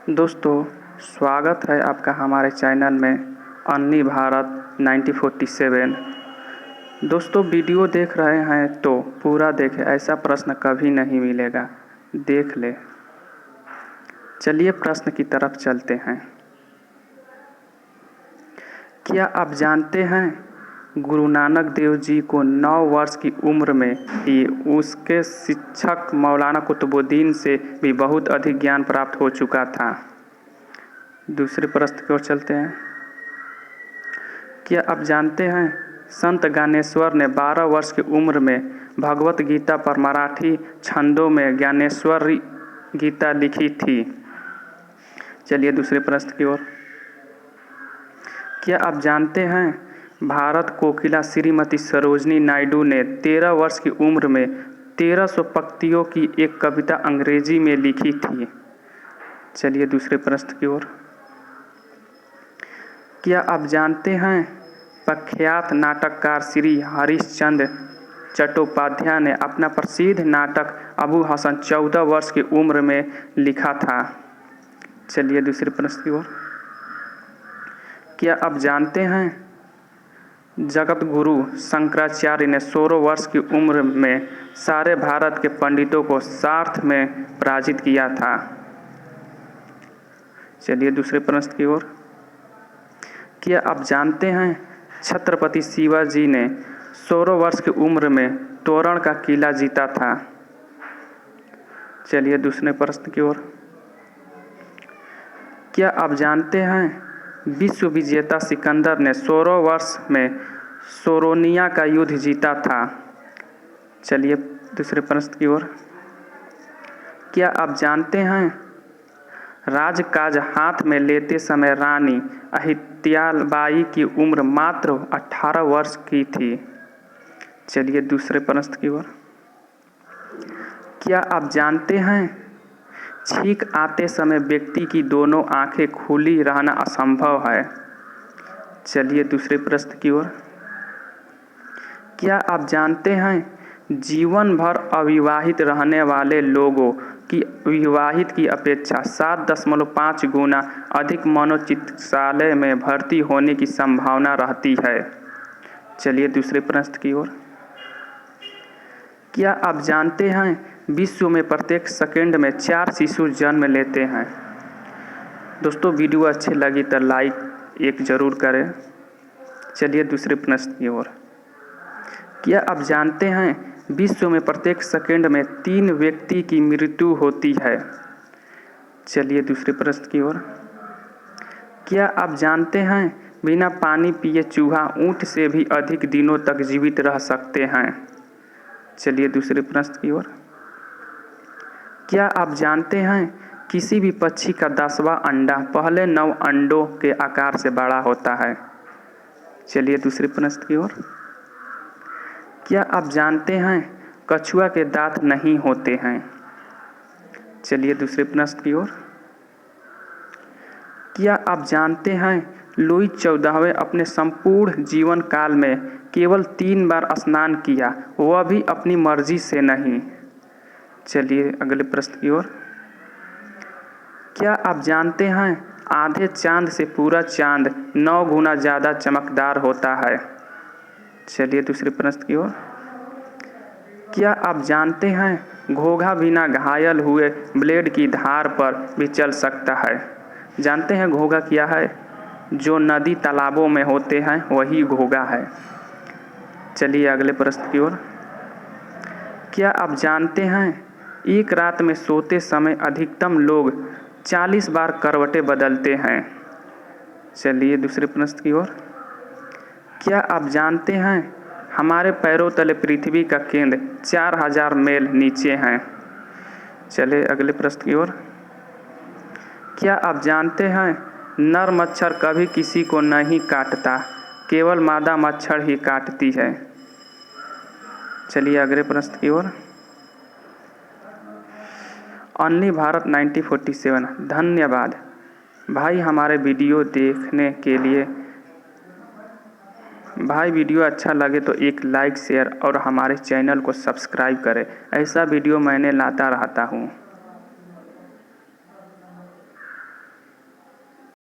दोस्तों, स्वागत है आपका हमारे चैनल में अन्नी भारत 1947। दोस्तों, वीडियो देख रहे हैं तो पूरा देखें, ऐसा प्रश्न कभी नहीं मिलेगा। देख ले। चलिए प्रश्न की तरफ चलते हैं। क्या आप जानते हैं गुरु नानक देव जी को 9 वर्ष की उम्र में ही उसके शिक्षक मौलाना कुतुबुद्दीन से भी बहुत अधिक ज्ञान प्राप्त हो चुका था। दूसरे प्रश्न की ओर चलते हैं। क्या आप जानते हैं संत ज्ञानेश्वर ने 12 वर्ष की उम्र में भगवत गीता पर मराठी छंदों में ज्ञानेश्वरी गीता लिखी थी। चलिए दूसरे प्रश्न की ओर। क्या आप जानते हैं भारत कोकिला श्रीमती सरोजिनी नायडू ने 13 वर्ष की उम्र में 1300 पंक्तियों की एक कविता अंग्रेजी में लिखी थी। चलिए दूसरे प्रश्न की ओर। क्या आप जानते हैं प्रख्यात नाटककार श्री हरिश्चंद्र चट्टोपाध्याय ने अपना प्रसिद्ध नाटक अबू हसन 14 वर्ष की उम्र में लिखा था। चलिए दूसरे प्रश्न की ओर। क्या आप जानते हैं जगत गुरु शंकराचार्य ने 16 वर्ष की उम्र में सारे भारत के पंडितों को सार्थ में पराजित किया था। चलिए दूसरे प्रश्न की ओर। क्या आप जानते हैं छत्रपति शिवाजी ने 16 वर्ष की उम्र में तोरण का किला जीता था। चलिए दूसरे प्रश्न की ओर। क्या आप जानते हैं विश्व विजेता सिकंदर ने 16 वर्ष में सोरोनिया का युद्ध जीता था। चलिए दूसरे प्रश्न की ओर। क्या आप जानते हैं राजकाज हाथ में लेते समय रानी अहिल्याबाई की उम्र मात्र 18 वर्ष की थी। चलिए दूसरे प्रश्न की ओर। क्या आप जानते हैं छींक आते समय व्यक्ति की दोनों आंखें खुली रहना असंभव है। चलिए दूसरे प्रश्न की ओर। क्या आप जानते हैं जीवन भर अविवाहित रहने वाले लोगों की विवाहित की अपेक्षा 7.5 गुना अधिक मनोचिकित्सालय में भर्ती होने की संभावना रहती है। चलिए दूसरे प्रश्न की ओर। क्या आप जानते हैं विश्व में प्रत्येक सेकंड में 4 शिशु जन्म लेते हैं। दोस्तों, वीडियो अच्छी लगी तो लाइक एक ज़रूर करें। चलिए दूसरे प्रश्न की ओर। क्या आप जानते हैं विश्व में प्रत्येक सेकंड में 3 व्यक्ति की मृत्यु होती है। चलिए दूसरे प्रश्न की ओर। क्या आप जानते हैं बिना पानी पिए चूहा ऊंट से भी अधिक दिनों तक जीवित रह सकते हैं। चलिए दूसरे प्रश्न की ओर। क्या आप जानते हैं किसी भी पक्षी का 10वां अंडा पहले 9 अंडों के आकार से बड़ा होता है। चलिए दूसरे प्रश्न की ओर। क्या आप जानते हैं कछुआ के दांत नहीं होते हैं। चलिए दूसरे प्रश्न की ओर। क्या आप जानते हैं लुई 14वें अपने संपूर्ण जीवन काल में केवल 3 बार स्नान किया, वह भी अपनी मर्जी से नहीं। चलिए अगले प्रश्न की ओर। क्या आप जानते हैं आधे चांद से पूरा चांद 9 गुना ज़्यादा चमकदार होता है। चलिए दूसरे प्रश्न की ओर। क्या आप जानते हैं घोंघा बिना घायल हुए ब्लेड की धार पर भी चल सकता है। जानते हैं घोंघा क्या है? जो नदी तालाबों में होते हैं वही घोंघा है। चलिए अगले प्रश्न की ओर। क्या आप जानते हैं एक रात में सोते समय अधिकतम लोग 40 बार करवटें बदलते हैं। चलिए दूसरे प्रश्न की ओर। क्या आप जानते हैं हमारे पैरों तले पृथ्वी का केंद्र 4000 मील नीचे है। चलिए अगले प्रश्न की ओर। क्या आप जानते हैं नर मच्छर कभी किसी को नहीं काटता, केवल मादा मच्छर ही काटती है। चलिए अगले प्रश्न की ओर। अन्नी भारत 1947। धन्यवाद भाई हमारे वीडियो देखने के लिए। भाई वीडियो अच्छा लगे तो एक लाइक शेयर और हमारे चैनल को सब्सक्राइब करें। ऐसा वीडियो मैंने लाता रहता हूँ।